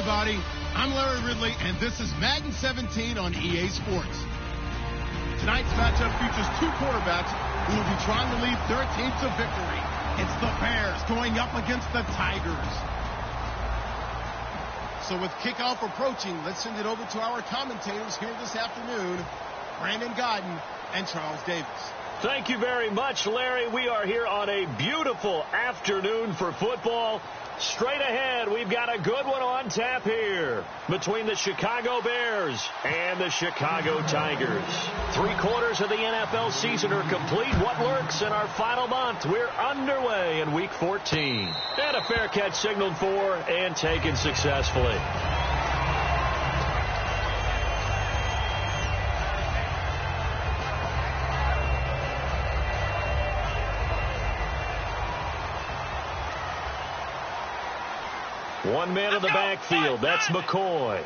everybody. I'm Larry Ridley, and this is Madden 17 on EA Sports. Tonight's matchup features two quarterbacks who will be trying to lead their team to victory. It's the Bears going up against the Tigers. So with kickoff approaching, let's send it over to our commentators here this afternoon, Brandon Godden and Charles Davis. Thank you very much, Larry. We are here on a beautiful afternoon for football. Straight ahead, we've got a good one on tap here between the Chicago Bears and the Chicago Tigers. 3/4 of the NFL season are complete. What lurks in our final month? We're underway in Week 14. And a fair catch signaled for and taken successfully. One man in the backfield. That's McCoy.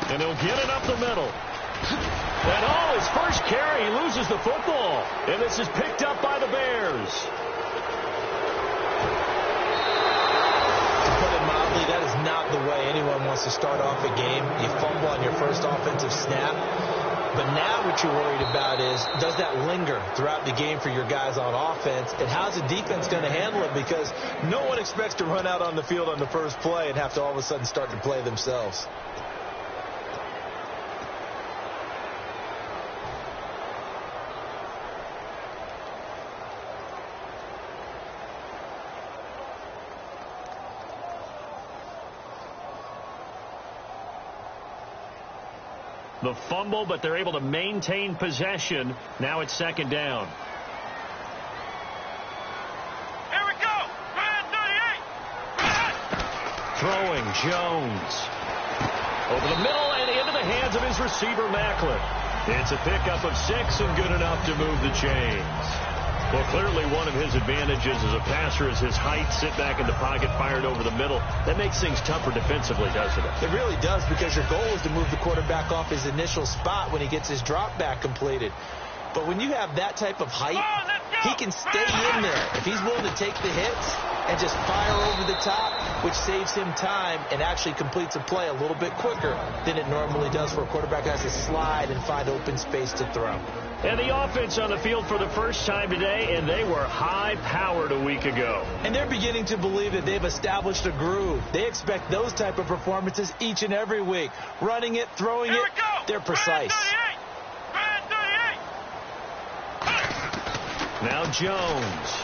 And he'll get it up the middle. And his first carry, he loses the football. And this is picked up by the Bears. To put it mildly, that is not the way anyone wants to start off a game. You fumble on your first offensive snap. But now what you're worried about is, does that linger throughout the game for your guys on offense? And how's the defense going to handle it? Because no one expects to run out on the field on the first play and have to all of a sudden start to play themselves. The fumble, but they're able to maintain possession. Now it's second down. Here we go. 38. Throwing Jones. Over the middle and into the hands of his receiver, Macklin. It's a pickup of 6 and good enough to move the chains. Well, clearly one of his advantages as a passer is his height. Sit back in the pocket, fired over the middle. That makes things tougher defensively, doesn't it? It really does, because your goal is to move the quarterback off his initial spot when he gets his drop back completed. But when you have that type of height, he can stay in there if he's willing to take the hits and just fire over the top, which saves him time and actually completes a play a little bit quicker than it normally does for a quarterback who has to slide and find open space to throw. And the offense on the field for the first time today, and they were high-powered a week ago. And they're beginning to believe that they've established a groove. They expect those type of performances each and every week. Running it, throwing it, they're precise. Now Jones.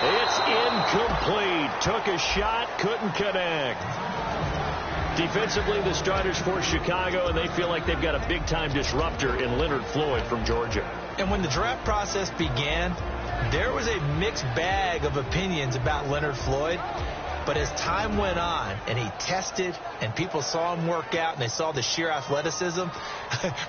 It's incomplete. Took a shot, couldn't connect. Defensively, the starters for Chicago, and they feel like they've got a big-time disruptor in Leonard Floyd from Georgia. And when the draft process began, there was a mixed bag of opinions about Leonard Floyd. But as time went on and he tested and people saw him work out and they saw the sheer athleticism,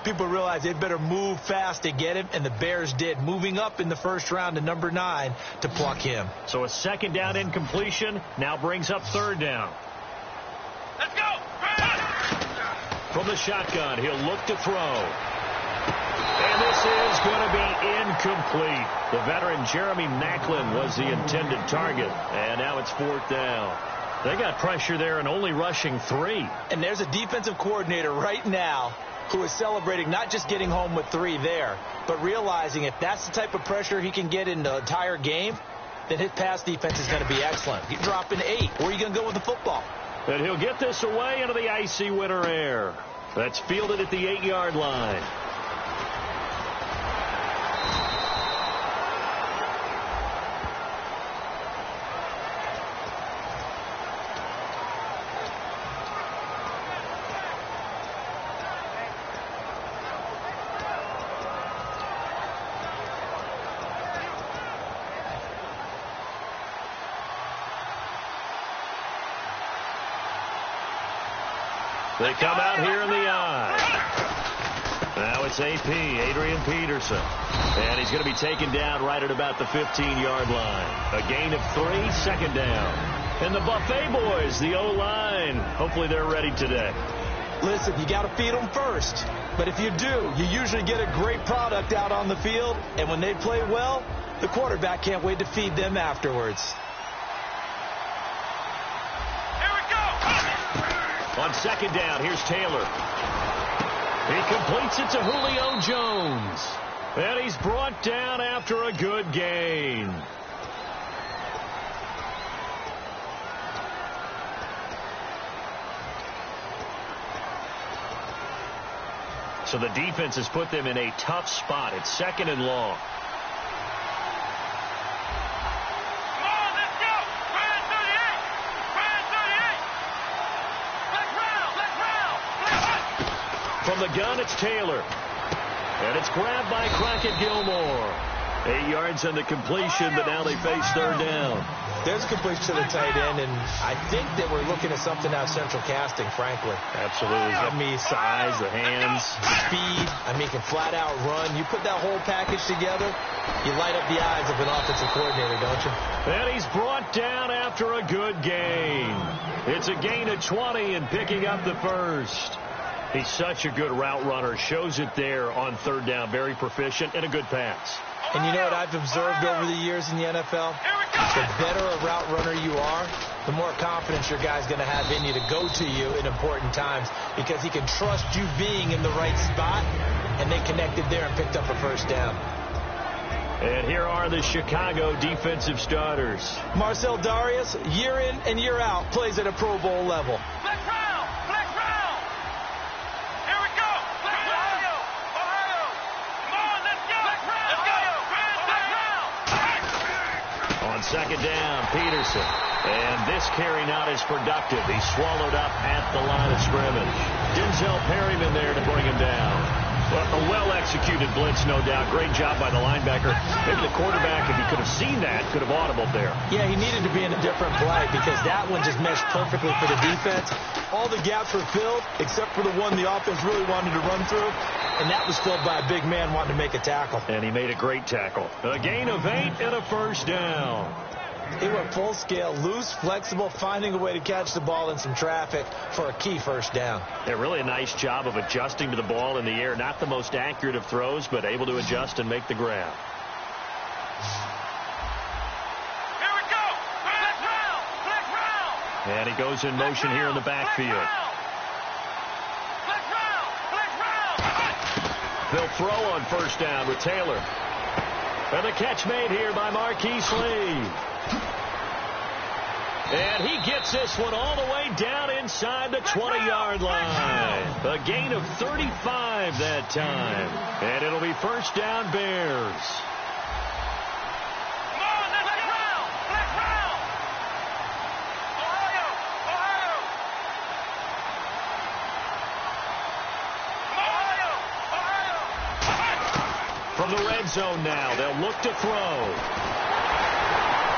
people realized they'd better move fast to get him, and the Bears did, moving up in the first round to number 9 to pluck him. So a second down incompletion now brings up third down. Let's go. From the shotgun, he'll look to throw. And this is going to be incomplete. The veteran Jeremy Macklin was the intended target. And now it's fourth down. They got pressure there and only rushing 3. And there's a defensive coordinator right now who is celebrating not just getting home with 3 there, but realizing if that's the type of pressure he can get in the entire game, then his pass defense is going to be excellent. You're dropping 8. Where are you going to go with the football? And he'll get this away into the icy winter air. That's fielded at the 8-yard line. They come out here in the eye. Now it's AP, Adrian Peterson. And he's going to be taken down right at about the 15-yard line. A gain of 3, second down. And the Buffet boys, the O-line, hopefully they're ready today. Listen, you got to feed them first. But if you do, you usually get a great product out on the field. And when they play well, the quarterback can't wait to feed them afterwards. On second down, here's Taylor. He completes it to Julio Jones. And he's brought down after a good gain. So the defense has put them in a tough spot. It's second and long. From the gun, it's Taylor. And it's grabbed by Crockett Gilmore. 8 yards on the completion, but now they face third down. There's a completion to the tight end, and I think that we're looking at something out of central casting, frankly. Absolutely. I mean, size, the hands, speed. I mean, can flat out run. You put that whole package together, you light up the eyes of an offensive coordinator, don't you? And he's brought down after a good gain. It's a gain of 20 and picking up the first. He's such a good route runner. Shows it there on third down. Very proficient and a good pass. And you know what I've observed over the years in the NFL? The better a route runner you are, the more confidence your guy's going to have in you to go to you in important times because he can trust you being in the right spot, and they connected there and picked up a first down. And here are the Chicago defensive starters. Marcel Darius, year in and year out, plays at a Pro Bowl level. On second down, Peterson. And this carry not as productive. He's swallowed up at the line of scrimmage. Denzel Perryman there to bring him down. A well-executed blitz, no doubt. Great job by the linebacker. Maybe the quarterback, if he could have seen that, could have audibled there. Yeah, he needed to be in a different play because that one just meshed perfectly for the defense. All the gaps were filled except for the one the offense really wanted to run through. And that was filled by a big man wanting to make a tackle. And he made a great tackle. A gain of 8 and a first down. He went full scale, loose, flexible, finding a way to catch the ball in some traffic for a key first down. Yeah, really a nice job of adjusting to the ball in the air. Not the most accurate of throws, but able to adjust and make the grab. Here we go. Flag round. Flag round. And he goes in motion here in the backfield. They'll throw on first down with Taylor. And the catch made here by Marquise Lee. And he gets this one all the way down inside the 20-yard line. A gain of 35 that time. And it'll be first down Bears. From the red zone now, they'll look to throw.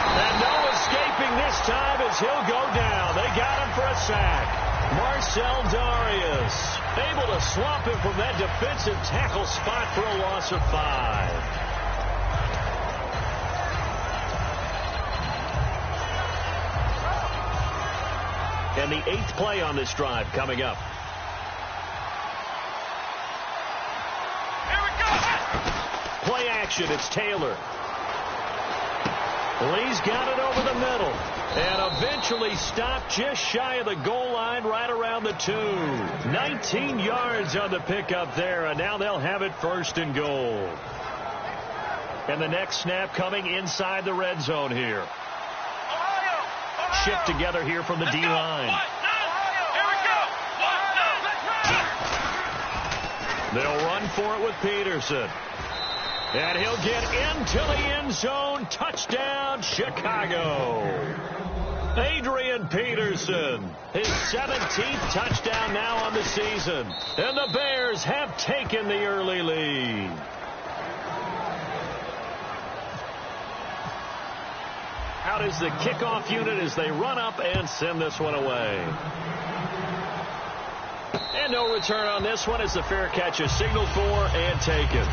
And no escaping this time as he'll go down. They got him for a sack. Marcel Darius able to swap him from that defensive tackle spot for a loss of 5. And the 8th play on this drive coming up. Play action, it's Taylor. Lee's got it over the middle. And eventually stopped just shy of the goal line right around the 2. 19 yards on the pickup there, and now they'll have it first and goal. And the next snap coming inside the red zone here. Shift together here from the D-line. They'll run for it with Peterson. And he'll get into the end zone. Touchdown, Chicago. Adrian Peterson, his 17th touchdown now on the season. And the Bears have taken the early lead. Out is the kickoff unit as they run up and send this one away. And no return on this one as the fair catch is signaled for and taken.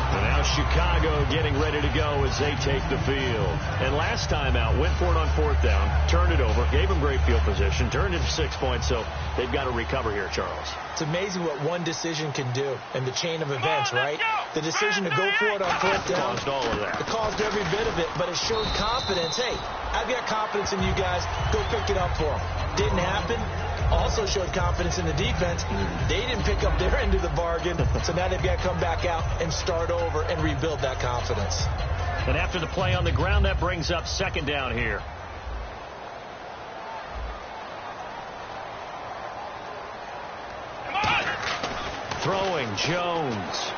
And now Chicago getting ready to go as they take the field. And last time out, went for it on fourth down, turned it over, gave them great field position, turned it to 6 points, so they've got to recover here, Charles. It's amazing what one decision can do in the chain of events, right? The decision to go for it on fourth down. Caused all of that. It caused every bit of it, but it showed confidence. Hey, I've got confidence in you guys. Go pick it up for them. Didn't happen. also showed confidence in the defense. They didn't pick up their end of the bargain, so now they've got to come back out and start over and rebuild that confidence. And after the play on the ground, that brings up second down here. Throwing, Jones.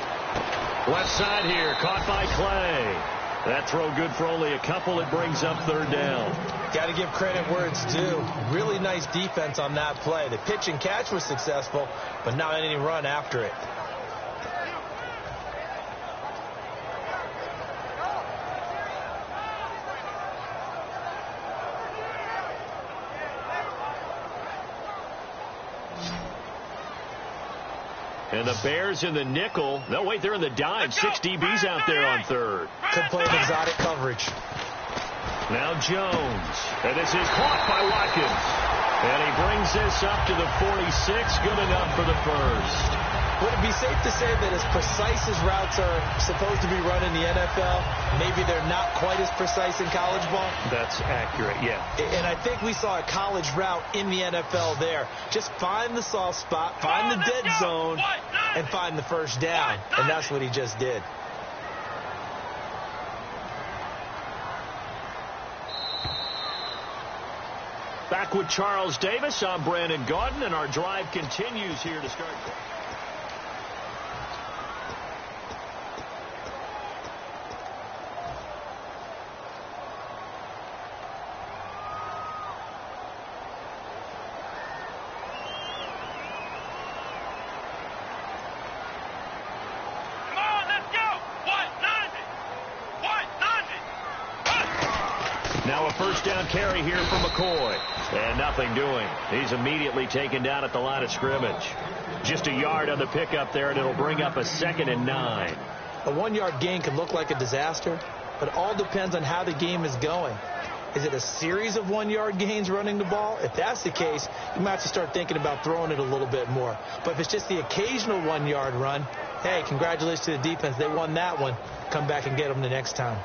Left side here, caught by Clay. That throw good for only a couple. It brings up third down. Got to give credit where it's due. Really nice defense on that play. The pitch and catch was successful, but not any run after it. And the Bears in the nickel. No, wait, they're in the dime. 6 DBs out there on third. Could play an exotic coverage. Now Jones. And this is caught by Watkins. And he brings this up to the 46. Good enough for the first. Would it be safe to say that as precise as routes are supposed to be run in the NFL, maybe they're not quite as precise in college ball? That's accurate, yeah. And I think we saw a college route in the NFL there. Just find the soft spot, find the dead zone, and find the first down. And that's what he just did. Back with Charles Davis. I'm Brandon Gaudin, and our drive continues here to start. Now a first down carry here for McCoy. And nothing doing. He's immediately taken down at the line of scrimmage. Just a yard on the pickup there, and it'll bring up a 2nd and 9. A 1-yard gain can look like a disaster, but it all depends on how the game is going. Is it a series of 1-yard gains running the ball? If that's the case, you might have to start thinking about throwing it a little bit more. But if it's just the occasional 1-yard run, hey, congratulations to the defense. They won that one. Come back and get them the next time.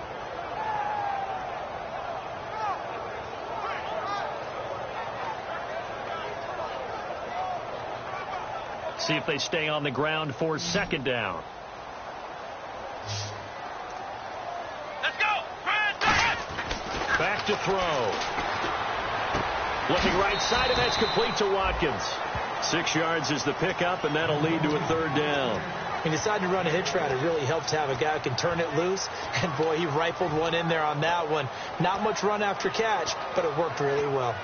See if they stay on the ground for 2nd down. Let's go! Back to throw. Looking right side, and that's complete to Watkins. 6 yards is the pickup, and that'll lead to a 3rd down. He decided to run a hitch route. It really helped to have a guy who can turn it loose. And, boy, he rifled one in there on that one. Not much run after catch, but it worked really well.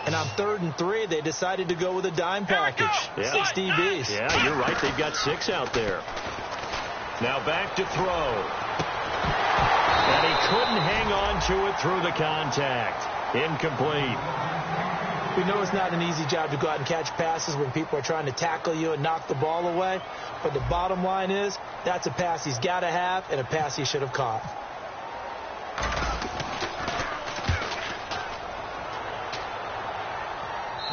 And on 3rd and 3, they decided to go with a dime package. Yeah. 6 DBs. Yeah, you're right. They've got 6 out there. Now back to throw. And he couldn't hang on to it through the contact. Incomplete. We know it's not an easy job to go out and catch passes when people are trying to tackle you and knock the ball away. But the bottom line is, that's a pass he's got to have and a pass he should have caught.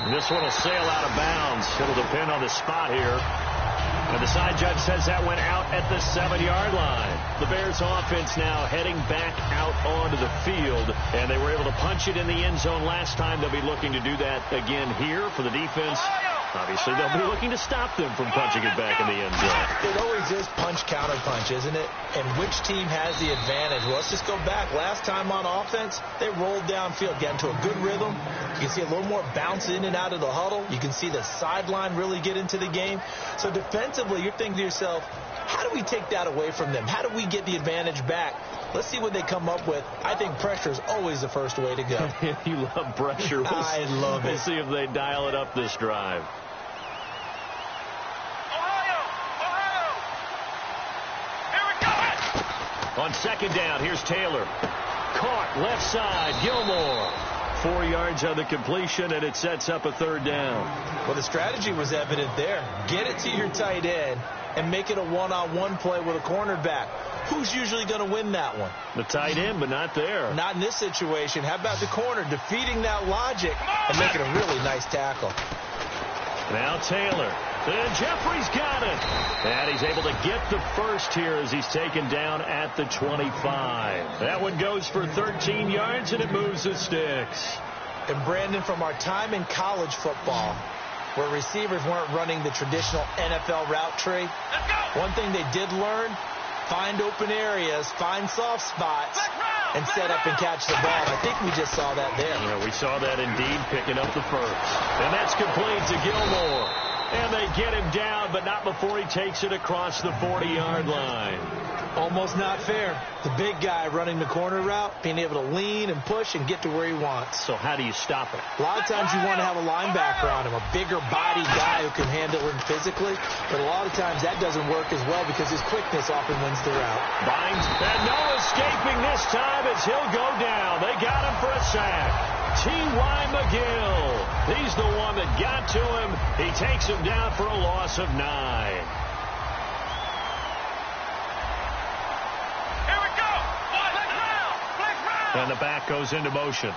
This one will sail out of bounds. It'll depend on the spot here. And the side judge says that went out at the 7-yard line. The Bears offense now heading back out onto the field. And they were able to punch it in the end zone last time. They'll be looking to do that again here for the defense. Obviously, they'll be looking to stop them from punching it back in the end zone. It always is punch-counter-punch, isn't it? And which team has the advantage? Well, let's just go back. Last time on offense, they rolled downfield, got into a good rhythm. You can see a little more bounce in and out of the huddle. You can see the sideline really get into the game. So defensively, you're thinking to yourself, how do we take that away from them? How do we get the advantage back? Let's see what they come up with. I think pressure is always the first way to go. You love pressure. I love it. We'll see if they dial it up this drive. On 2nd down, here's Taylor. Caught left side, Gilmore. 4 yards on the completion, and it sets up a 3rd down. Well, the strategy was evident there. Get it to your tight end and make it a one-on-one play with a cornerback. Who's usually going to win that one? The tight end, but not there. Not in this situation. How about the corner defeating that logic and making a really nice tackle? Now Taylor And Jeffrey's got it. And he's able to get the first here as he's taken down at the 25. That one goes for 13 yards, and it moves the sticks. And Brandon, from our time in college football, where receivers weren't running the traditional NFL route tree, one thing they did learn, find open areas, find soft spots, and set up and catch the ball. I think we just saw that there. Yeah, we saw that indeed, picking up the first. And that's complete to Gilmore. And they get him down, but not before he takes it across the 40-yard line. Almost not fair. The big guy running the corner route, being able to lean and push and get to where he wants. So how do you stop it? A lot of times you want to have a linebacker on him, a bigger body guy who can handle him physically. But a lot of times that doesn't work as well because his quickness often wins the route. Binds, and no escaping this time as he'll go down. They got him for a sack. T.Y. McGill. He's the one that got to him. He takes him down for a loss of 9. And the back goes into motion.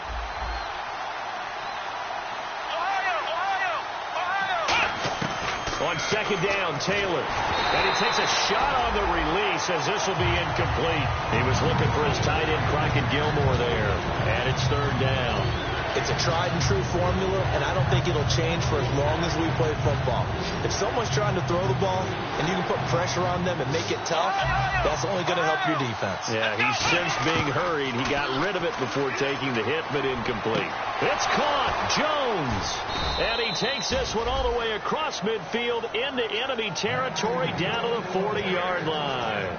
On second down, Taylor. And he takes a shot on the release as this will be incomplete. He was looking for his tight end, Crockett Gilmore, there. And it's third down. It's a tried-and-true formula, and I don't think it'll change for as long as we play football. If someone's trying to throw the ball and you can put pressure on them and make it tough, that's only going to help your defense. Yeah, he's since being hurried. He got rid of it before taking the hit, but incomplete. It's caught. Jones. And he takes this one all the way across midfield into enemy territory down to the 40-yard line.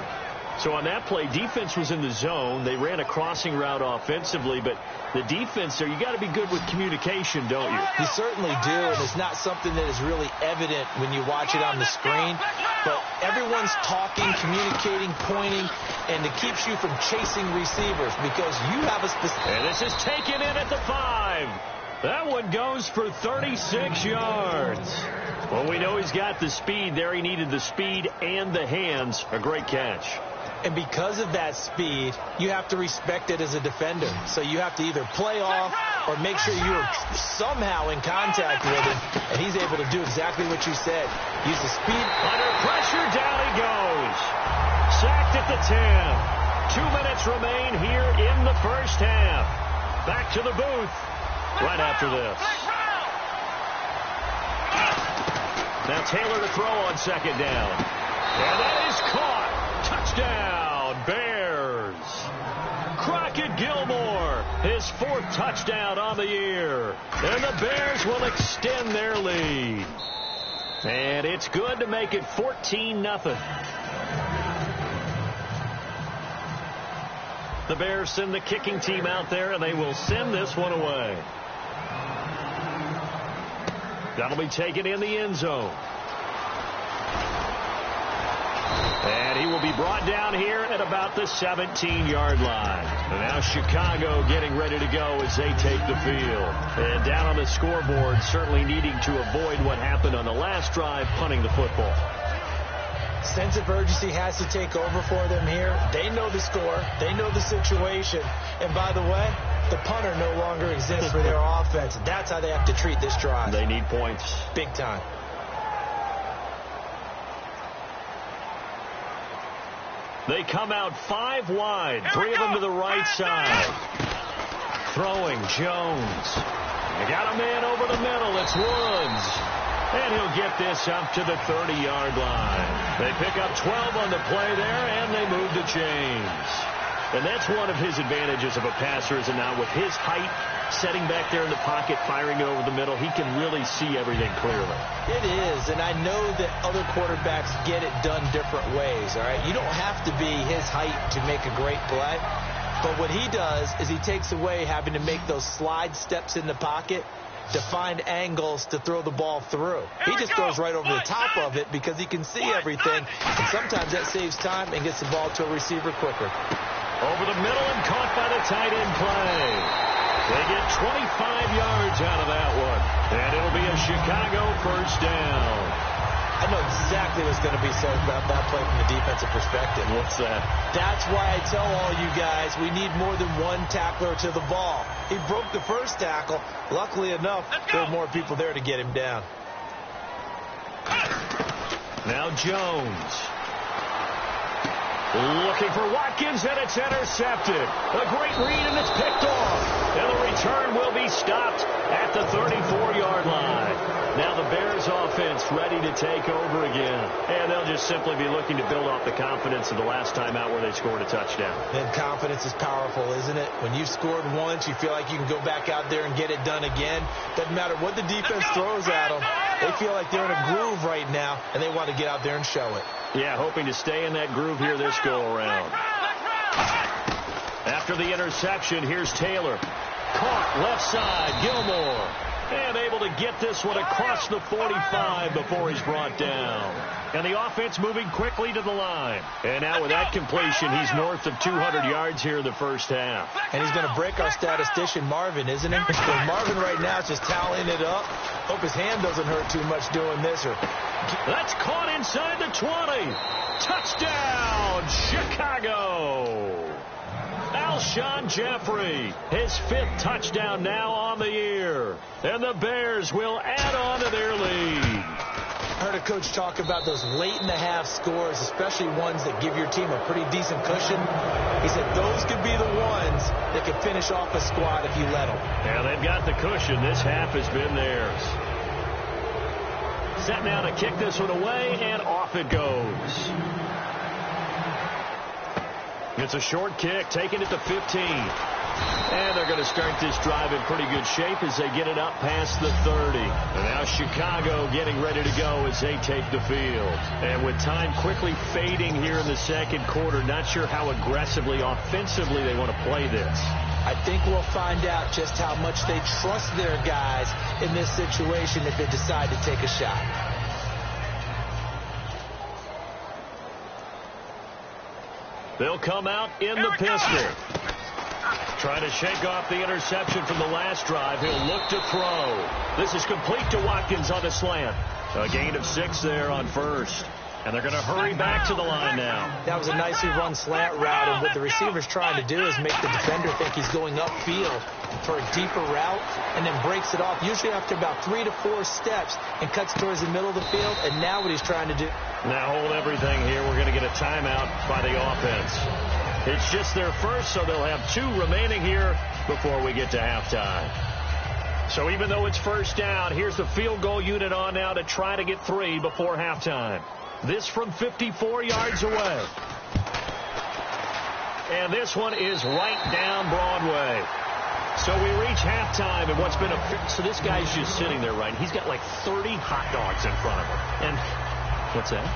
So on that play, defense was in the zone. They ran a crossing route offensively, but the defense there, you got to be good with communication, don't you? You certainly do, and it's not something that is really evident when you watch it on the screen. But everyone's talking, communicating, pointing, and it keeps you from chasing receivers because you have a specific... And this is taken in at the 5. That one goes for 36 yards. Well, we know he's got the speed there. He needed the speed and the hands. A great catch. And because of that speed, you have to respect it as a defender. So you have to either play off or make sure you're somehow in contact with him. And he's able to do exactly what you said. Use the speed. Under pressure, down he goes. Sacked at the 10. 2 minutes remain here in the first half. Back to the booth right after this. Now Taylor to throw on second down. And that is caught. Touchdown, Bears. Crockett Gilmore, his 4th touchdown on the year. And the Bears will extend their lead. And it's good to make it 14-0. The Bears send the kicking team out there, and they will send this one away. That'll be taken in the end zone. And he will be brought down here at about the 17-yard line. And now Chicago getting ready to go as they take the field. And down on the scoreboard, certainly needing to avoid what happened on the last drive, punting the football. Sense of urgency has to take over for them here. They know the score. They know the situation. And by the way, the punter no longer exists for their offense. That's how they have to treat this drive. They need points. Big time. They come out 5 wide, 3 of them to the right side. Throwing, Jones. They got a man over the middle. It's Woods. And he'll get this up to the 30-yard line. They pick up 12 on the play there, and they move the chains. And that's one of his advantages of a passer, is it not? With his height, setting back there in the pocket, firing it over the middle, he can really see everything clearly. It is, and I know that other quarterbacks get it done different ways, all right? You don't have to be his height to make a great play. But what he does is he takes away having to make those slide steps in the pocket to find angles to throw the ball through. He just goes right over the top of it because he can see everything, and sometimes that saves time and gets the ball to a receiver quicker. Over the middle and caught by the tight end play. They get 25 yards out of that one, and it'll be a Chicago first down. I know exactly what's going to be said about that play from the defensive perspective. What's that? That's why I tell all you guys we need more than one tackler to the ball. He broke the first tackle. Luckily enough, there were more people there to get him down. Now Jones. Looking for Watkins, and it's intercepted. A great read, and it's picked off. And the return will be stopped at the 34-yard line. Now the Bears offense ready to take over again. And they'll just simply be looking to build off the confidence of the last time out where they scored a touchdown. And confidence is powerful, isn't it? When you've scored once, you feel like you can go back out there and get it done again. Doesn't matter what the defense throws at them. They feel like they're in a groove right now, and they want to get out there and show it. Yeah, hoping to stay in that groove here this go-around. After the interception, here's Taylor. Caught left side, Gilmore. And able to get this one across the 45 before he's brought down. And the offense moving quickly to the line. And now with that completion, he's north of 200 yards here in the first half. And he's going to break our statistician, Marvin, isn't he? Because Marvin right now is just tallying it up. Hope his hand doesn't hurt too much doing this. That's caught inside the 20. Touchdown, Chicago. Alshon Jeffrey, his 5th touchdown now on the year. And the Bears will add on to their lead. I heard a coach talk about those late-in-the-half scores, especially ones that give your team a pretty decent cushion. He said those could be the ones that could finish off a squad if you let them. Yeah, they've got the cushion. This half has been theirs. Set now to kick this one away, and off it goes. It's a short kick, taking it to 15. And they're going to start this drive in pretty good shape as they get it up past the 30. And now Chicago getting ready to go as they take the field. And with time quickly fading here in the second quarter, not sure how aggressively, offensively they want to play this. I think we'll find out just how much they trust their guys in this situation if they decide to take a shot. They'll come out in the pistol. Trying to shake off the interception from the last drive. He'll look to throw. This is complete to Watkins on the slant. A gain of 6 there on first. And they're going to hurry back to the line now. That was a nicely run slant route, and what the receiver's trying to do is make the defender think he's going upfield for a deeper route and then breaks it off, usually after about 3 to 4 steps, and cuts towards the middle of the field. And now what he's trying to do. Now hold everything here. We're going to get a timeout by the offense. It's just their first, so they'll have 2 remaining here before we get to halftime. So even though it's first down, here's the field goal unit on now to try to get 3 before halftime. This from 54 yards away. And this one is right down Broadway. So we reach halftime, and what's been a... So this guy's just sitting there, right? He's got like 30 hot dogs in front of him. And what's that?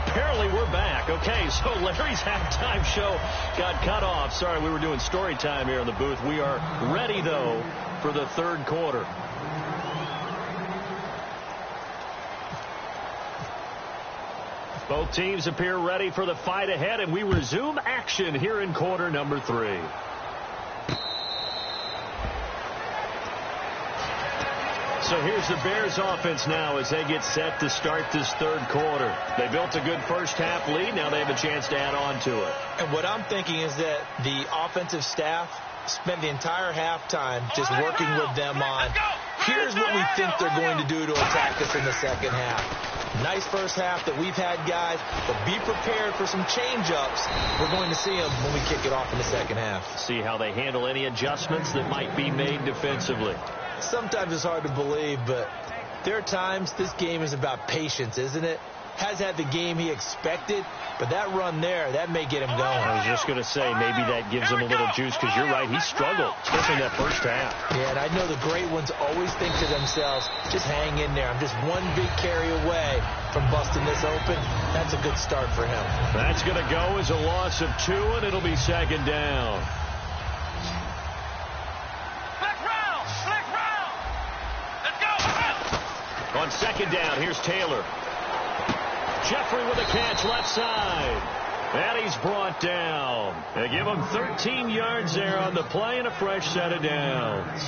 Apparently we're back. Okay, so Larry's halftime show got cut off. Sorry, we were doing story time here in the booth. We are ready, though, for the third quarter. Both teams appear ready for the fight ahead, and we resume action here in quarter number 3. So here's the Bears offense now as they get set to start this third quarter. They built a good first half lead. Now they have a chance to add on to it. And what I'm thinking is that the offensive staff spent the entire halftime just working with them on, here's what we think they're going to do to attack us in the second half. Nice first half that we've had, guys, but be prepared for some change-ups. We're going to see them when we kick it off in the second half. See how they handle any adjustments that might be made defensively. Sometimes it's hard to believe, but there are times this game is about patience, isn't it? Has had the game he expected, but that run there, that may get him going. I was just going to say, maybe that gives him a little juice, because you're right, he struggled, especially in that first half. Yeah, and I know the great ones always think to themselves, just hang in there. I'm just one big carry away from busting this open. That's a good start for him. That's going to go as a loss of 2, and it'll be second down. On second down, here's Taylor. Jeffrey with a catch left side. And he's brought down. They give him 13 yards there on the play and a fresh set of downs.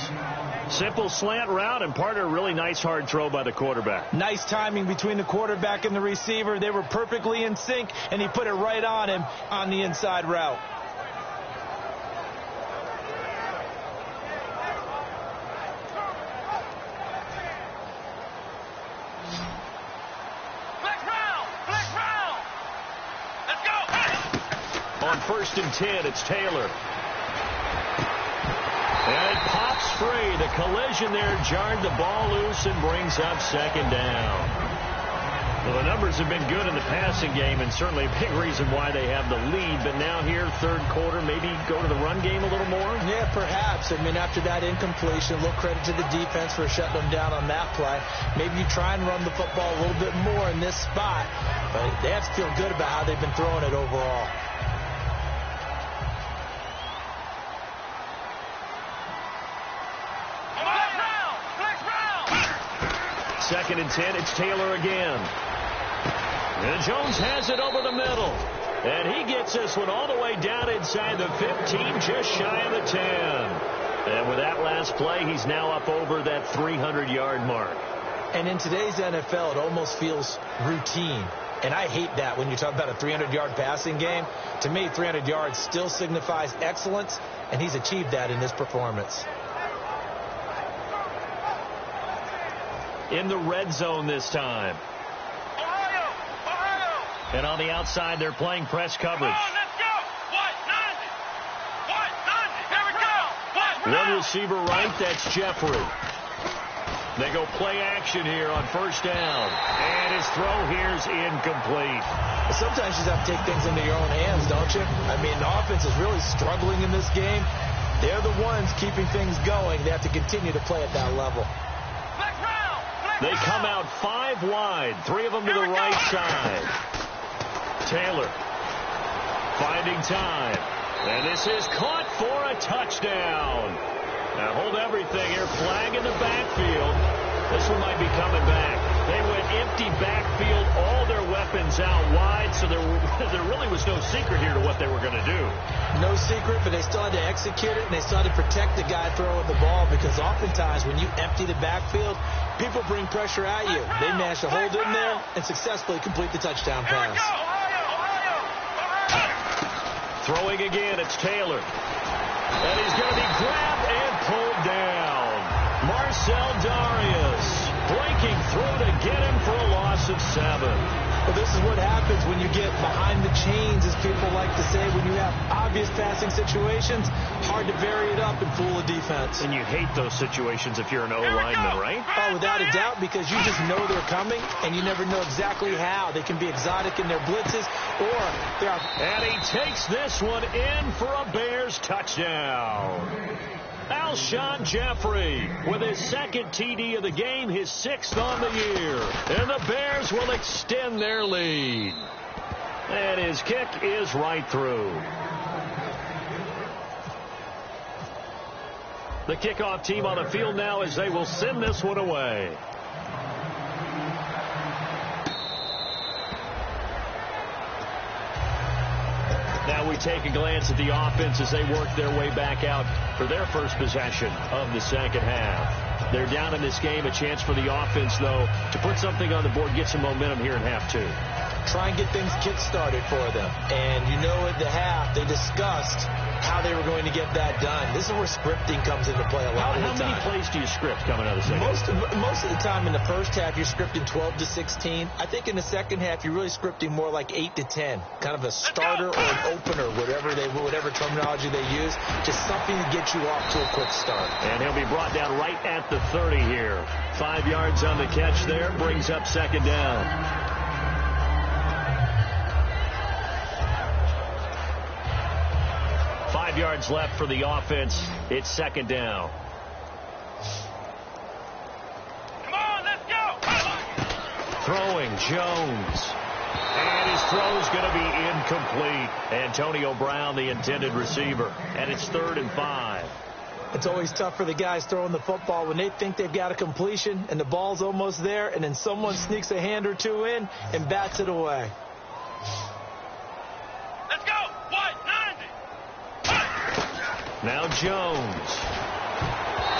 Simple slant route and part of a really nice hard throw by the quarterback. Nice timing between the quarterback and the receiver. They were perfectly in sync, and he put it right on him on the inside route. first and 10. It's Taylor. And it pops free. The collision there jarred the ball loose and brings up second down. Well, the numbers have been good in the passing game, and certainly a big reason why they have the lead. But now here, third quarter, maybe go to the run game a little more? Yeah, perhaps. I mean, after that incompletion, a little credit to the defense for shutting them down on that play. Maybe you try and run the football a little bit more in this spot. But they have to feel good about how they've been throwing it overall. Second and 10, it's Taylor again. And Jones has it over the middle. And he gets this one all the way down inside the 15, just shy of the 10. And with that last play, he's now up over that 300-yard mark. And in today's NFL, it almost feels routine. And I hate that when you talk about a 300-yard passing game. To me, 300 yards still signifies excellence, and he's achieved that in this performance. In the red zone this time. And on the outside, they're playing press coverage. One receiver right, that's Jeffrey. They go play action here on first down. And his throw here's incomplete. Sometimes you just have to take things into your own hands, don't you? I mean, the offense is really struggling in this game. They're the ones keeping things going. They have to continue to play at that level. They come out 5 wide, 3 of them to the right side. Taylor finding time. And this is caught for a touchdown. Now hold everything here. Flag in the backfield. This one might be coming back. They went empty backfield, all their weapons out wide, so there really was no secret here to what they were going to do. No secret, but they still had to execute it, and they still had to protect the guy throwing the ball, because oftentimes when you empty the backfield, people bring pressure at you. They managed to hold in there and successfully complete the touchdown pass. Throwing again, it's Taylor. And he's going to be grabbed and pulled down. Marcel Darius breaking through to get him for a loss of 7. Well, this is what happens when you get behind the chains, as people like to say. When you have obvious passing situations, hard to vary it up and fool a defense. And you hate those situations if you're an O-lineman, right? Oh, without a doubt, because you just know they're coming, and you never know exactly how. They can be exotic in their blitzes, or they're... And he takes this one in for a Bears touchdown. Alshon Jeffrey with his second TD of the game, his 6th on the year. And the Bears will extend their lead. And his kick is right through. The kickoff team on the field now as they will send this one away. Now we take a glance at the offense as they work their way back out for their first possession of the second half. They're down in this game. A chance for the offense, though, to put something on the board, get some momentum here in half 2. Try and get things kick-started for them. And you know at the half, they discussed how they were going to get that done. This is where scripting comes into play a lot of the time. How many plays do you script coming out of the second half? Most of the time in the first half, you're scripting 12 to 16. I think in the second half, you're really scripting more like 8 to 10. Kind of a starter or an opener, whatever terminology they use. Just something to get you off to a quick start. And he'll be brought down right at the 30 here. 5 yards on the catch there. Brings up second down. 5 yards left for the offense. It's second down. Come on, let's go. Throwing Jones. And his throw's going to be incomplete. Antonio Brown, the intended receiver. And it's 3rd and 5. It's always tough for the guys throwing the football when they think they've got a completion and the ball's almost there, and then someone sneaks a hand or two in and bats it away. Let's go. 190. Now Jones.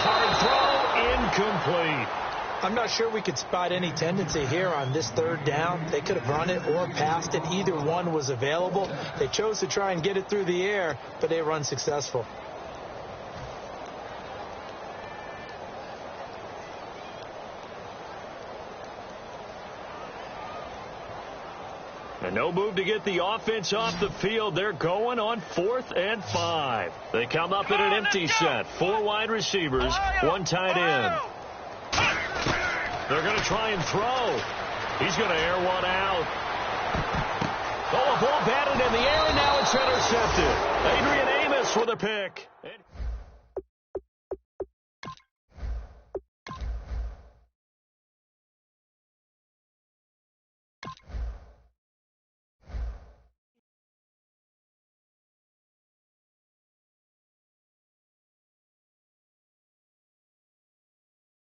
Hard throw, incomplete. I'm not sure we could spot any tendency here on this 3rd down. They could have run it or passed it. Either one was available. They chose to try and get it through the air, but they were unsuccessful. And no move to get the offense off the field. They're going on 4th and 5. They come up in an empty set. 4 wide receivers, 1 tight end. They're going to try and throw. He's going to air one out. Oh, a ball batted in the air, and now it's intercepted. Adrian Amos with a pick.